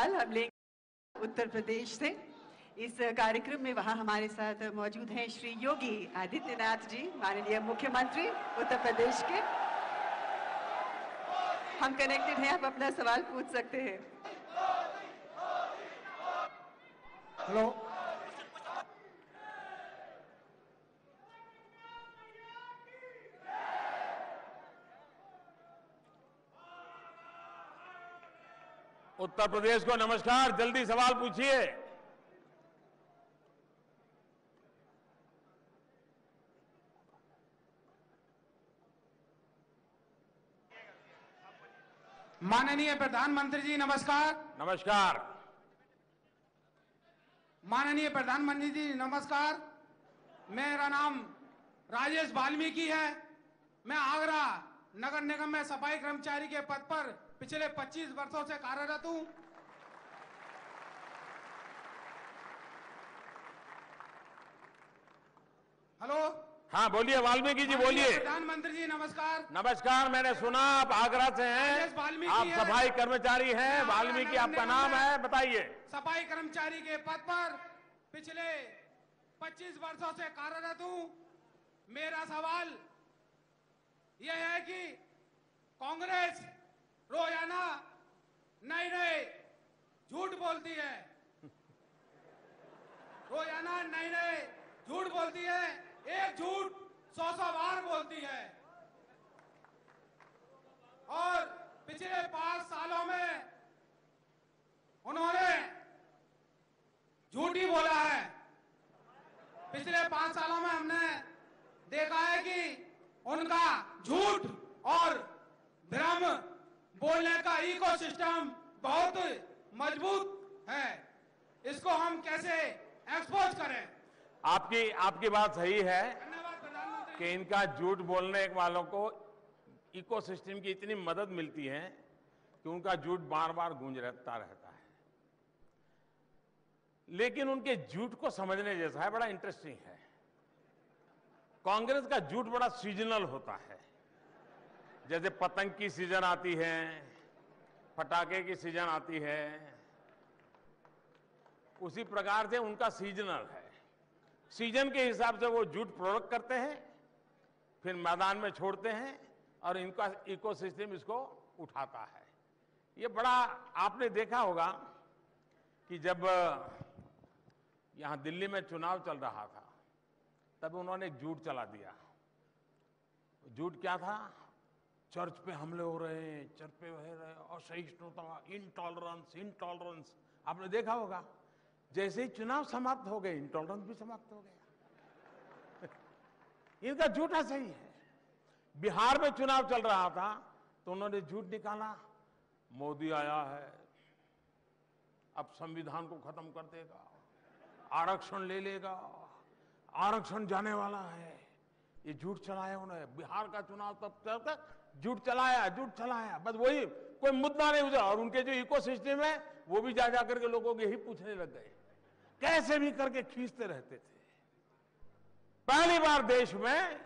हाल हम लेंगे उत्तर प्रदेश से। इस कार्यक्रम में वहां हमारे साथ मौजूद हैं श्री योगी आदित्यनाथ जी, माननीय मुख्यमंत्री उत्तर प्रदेश के। हम कनेक्टेड हैं, आप अपना सवाल पूछ सकते हैं। हेलो, उत्तर प्रदेश को नमस्कार। जल्दी सवाल पूछिए। माननीय प्रधानमंत्री जी नमस्कार। नमस्कार। माननीय प्रधानमंत्री जी नमस्कार। मेरा नाम राजेश वाल्मीकि है। मैं आगरा नगर निगम में सफाई कर्मचारी के पद पर पिछले 25 वर्षों से कार्यरत हूं। हेलो, हाँ बोलिए, वाल्मीकि जी बोलिए। प्रधानमंत्री जी नमस्कार। नमस्कार। मैंने सुना आप आगरा से राजेश हैं, वाल्मीकि आप है। सफाई कर्मचारी हैं। वाल्मीकि आपका नाम है, बताइए। सफाई कर्मचारी के पद पर पिछले 25 वर्षों से कार्यरत हूं। मेरा सवाल यह है कि कांग्रेस रोजाना नए नए झूठ बोलती है, रोजाना नए नए झूठ बोलती है। एक झूठ 100 बार बोलती है और पिछले 5 सालों में उन्होंने झूठ ही बोला है। पिछले 5 सालों में हमने देखा है कि उनका झूठ और भ्रम बोलने का इकोसिस्टम बहुत मजबूत है। इसको हम कैसे एक्सपोज करें? आपकी बात सही है धन्यवाद प्रधानमंत्री। कि इनका झूठ बोलने वालों को इकोसिस्टम की इतनी मदद मिलती है कि उनका झूठ बार बार गूंजता रहता है। लेकिन उनके झूठ को समझने जैसा है, बड़ा इंटरेस्टिंग है। कांग्रेस का झूठ बड़ा सीजनल होता है। जैसे पतंग की सीजन आती है, पटाखे की सीजन आती है, उसी प्रकार से उनका सीजनल है। सीजन के हिसाब से वो झूठ प्रोडक्ट करते हैं, फिर मैदान में छोड़ते हैं और इनका इकोसिस्टम इसको उठाता है। ये बड़ा आपने देखा होगा कि जब यहां दिल्ली में चुनाव चल रहा था तब उन्होंने एक झूठ चला दिया। झूठ क्या था? चर्च पे हमले हो रहे हैं, चर्च पे हो रहे, असहिष्णुता, इंटॉलरेंस इंटॉलरेंस। आपने देखा होगा जैसे ही चुनाव समाप्त हो गए इंटॉलरेंस भी समाप्त हो गया। इनका झूठा सही है। बिहार में चुनाव चल रहा था तो उन्होंने झूठ निकाला, मोदी आया है, अब संविधान को खत्म कर देगा, आरक्षण ले लेगा, आरक्षण जाने वाला है। ये झूठ चलाया उन्होंने। बिहार का चुनाव तक झूठ चलाया, बस वही, कोई मुद्दा नहीं हुआ। और उनके जो इकोसिस्टम है वो भी जा करके लोगों को यही पूछने लग गए, कैसे भी करके खींचते रहते थे। पहली बार देश में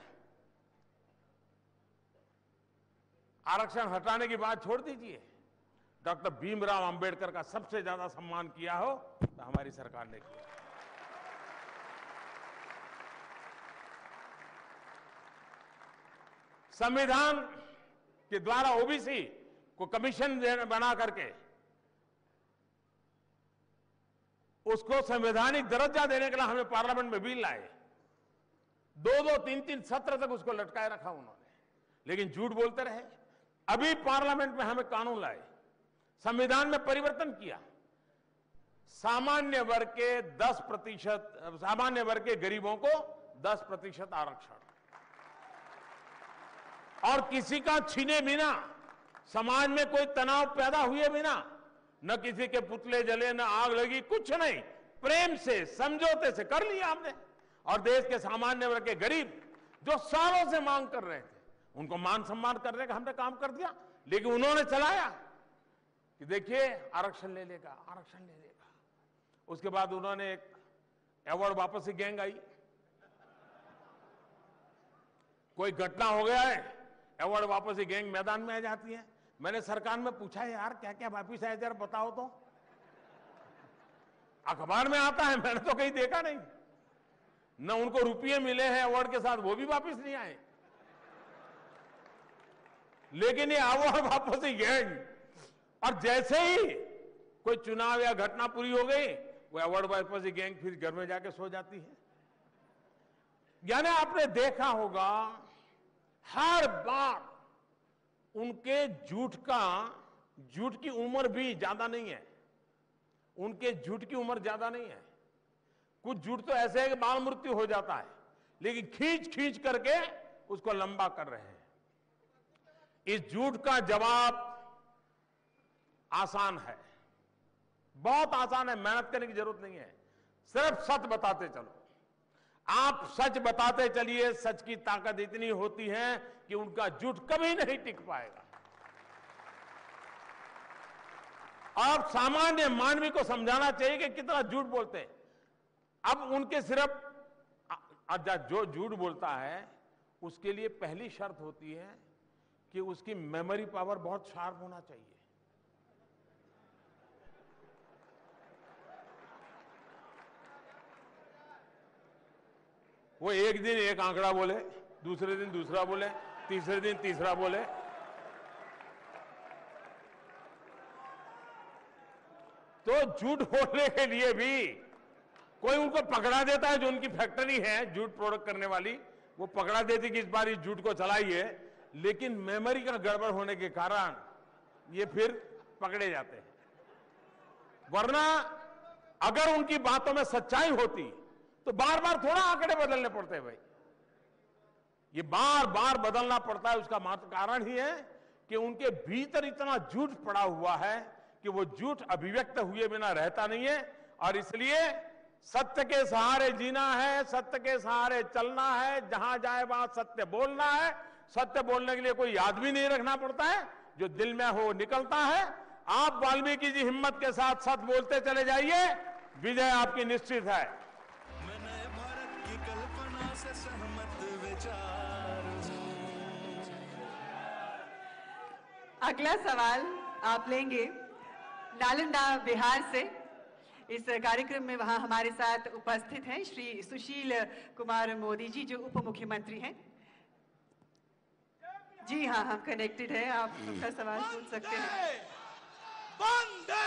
आरक्षण हटाने की बात छोड़ दीजिए, डॉक्टर भीमराव अंबेडकर का सबसे ज्यादा सम्मान किया हो तो हमारी सरकार ने किया। संविधान के द्वारा ओबीसी को कमीशन बना करके उसको संवैधानिक दर्जा देने के लिए हमें पार्लियामेंट में बिल लाए। 2-2, 3-3 सत्र तक उसको लटकाए रखा उन्होंने, लेकिन झूठ बोलते रहे। अभी पार्लियामेंट में हमें कानून लाए, संविधान में परिवर्तन किया, सामान्य वर्ग के 10%, सामान्य वर्ग के गरीबों को 10% आरक्षण, और किसी का छीने बिना, समाज में कोई तनाव पैदा हुए बिना, न किसी के पुतले जले, न आग लगी, कुछ नहीं, प्रेम से समझौते से कर लिया हमने। और देश के सामान्य वर्ग के गरीब जो सालों से मांग कर रहे थे उनको मान सम्मान करने का हमने काम कर दिया। लेकिन उन्होंने चलाया कि देखिए आरक्षण ले लेगा, आरक्षण ले लेगा। उसके बाद उन्होंने एक अवार्ड वापसी गैंग आई, कोई घटना हो गया है, अवार्ड वापसी गैंग मैदान में आ जाती है। मैंने सरकार में पूछा, यार क्या क्या वापिस आया, जरा बताओ तो। अखबार में आता है, मैंने तो कहीं देखा नहीं। न उनको रुपये मिले हैं अवार्ड के साथ, वो भी वापस नहीं आए। लेकिन ये अवार्ड वापस ही गैंग, और जैसे ही कोई चुनाव या घटना पूरी हो गई, वो अवार्ड वापस ही गैंग फिर घर में जाके सो जाती है। यानी आपने देखा होगा, हर बार उनके झूठ की उम्र भी ज्यादा नहीं है। उनके झूठ की उम्र ज्यादा नहीं है। कुछ झूठ तो ऐसे है कि बाल मृत्यु हो जाता है, लेकिन खींच खींच करके उसको लंबा कर रहे हैं। इस झूठ का जवाब आसान है, बहुत आसान है, मेहनत करने की जरूरत नहीं है। सिर्फ सच बताते चलो। आप सच बताते चलिए, सच की ताकत इतनी होती है कि उनका झूठ कभी नहीं टिक पाएगा। आप सामान्य मानवी को समझाना चाहिए कि कितना झूठ बोलते हैं। अब उनके सिर्फ जो झूठ बोलता है उसके लिए पहली शर्त होती है कि उसकी मेमोरी पावर बहुत शार्प होना चाहिए। वो एक दिन एक आंकड़ा बोले, दूसरे दिन दूसरा बोले, तीसरे दिन तीसरा बोले। तो झूठ बोलने के लिए भी कोई उनको पकड़ा देता है, जो उनकी फैक्ट्री है झूठ प्रोडक्ट करने वाली, वो पकड़ा देती कि इस बार इस झूठ को चलाइए, लेकिन मेमोरी का गड़बड़ होने के कारण ये फिर पकड़े जाते हैं। वरना अगर उनकी बातों में सच्चाई होती तो बार बार थोड़ा आंकड़े बदलने पड़ते हैं भाई। ये बार बार बदलना पड़ता है, उसका मात्र कारण ही है कि उनके भीतर इतना झूठ पड़ा हुआ है कि वो झूठ अभिव्यक्त हुए बिना रहता नहीं है। और इसलिए सत्य के सहारे जीना है, सत्य के सहारे चलना है, जहां जाए वहां सत्य बोलना है। सत्य बोलने के लिए कोई याद भी नहीं रखना पड़ता है, जो दिल में हो निकलता है। आप वाल्मीकि जी हिम्मत के साथ सच बोलते चले जाइए, विजय आपकी निश्चित है। मैं नए भारत की कल्पना से सहमत विचार हूं। अगला सवाल आप लेंगे नालंदा बिहार से। इस कार्यक्रम में वहां हमारे साथ उपस्थित हैं श्री सुशील कुमार मोदी जी, जो उप मुख्यमंत्री हैं। जी हाँ, हम कनेक्टेड हैं, आप अपना सवाल पूछ सकते हैं।